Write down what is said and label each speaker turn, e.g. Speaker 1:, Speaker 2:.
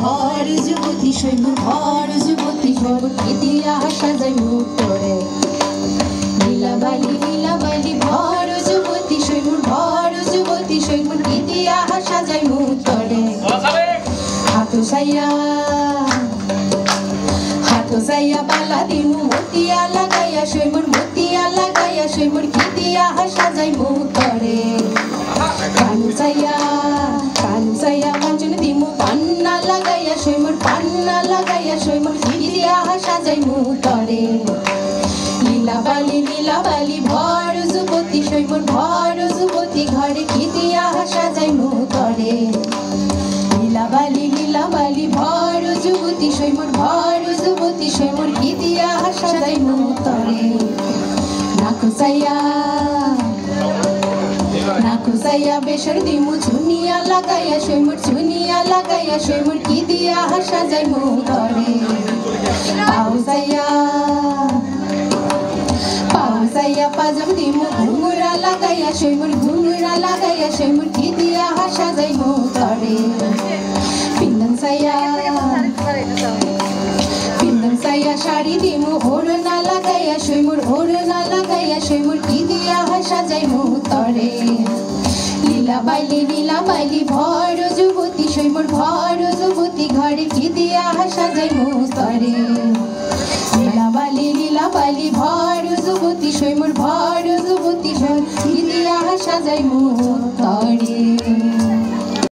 Speaker 1: ভর যুবতী সৈমুর ভর যুবতী ঘর কি দিয়া সাজাই মুখ করে নীলাবালি নীলাবালি ভর যুবতী সৈমুর ভর যুবতী সৈমুর কি দিয়া সাজাই মুখ করে হাতু সাইয়া বালা দিমু মতিয়া লাগাইয়া সৈমুর মতিয়া লাগাইয়া সৈমুর কি দিয়া সাজাই মুখ করে কানু সাইয়া কাঞ্চন দিমু পান্না লাগাইয়া সৈমুর পান্না লাগাইয়া সৈমুর কি দিয়া সাজাই মুখ করে লীলাবালি লীলাবালি ভর যুবতী সৈমুর ভর যুবতী ঘরে কি দিয়া সাজাই মুখ করে লীলাবালি লীলাবালি ভর যুবতী সৈমুর ভর যুবতী সৈমুর কি দিয়া সাজাই মুখ করে নাকুসাইয়া বেসর দিমু চুনিয়া লাগাইয়া সৈমুর চুনিয়া লাগাইয়া সৈমুর কি দিয়া সাজাই মুখ করে পাউসাইয়া পাজম দিমু ঘুঙুরা লাগাইয়া সৈমুর ঘুঙুরা লাগাইয়া সৈমুর কি দিয়া সাজাই মুখ করে পিন্দন সাইয়া শাড়ি দিমু ওড়না লাগাইয়া সৈমুর ওড়না লাগাইয়া সৈমুর কি দিয়া সাজাই মুখ করে লীলাবালি লীলাবালি ভর যুবতী সৈমুর ভর যুবতী ঘরে কি দিয়া সাজাই মুখ করে লীলাবালি লীলাবালি ভর যুবতী সৈমুর ভর যুবতী ঘরে কি দিয়া সাজাই মুখ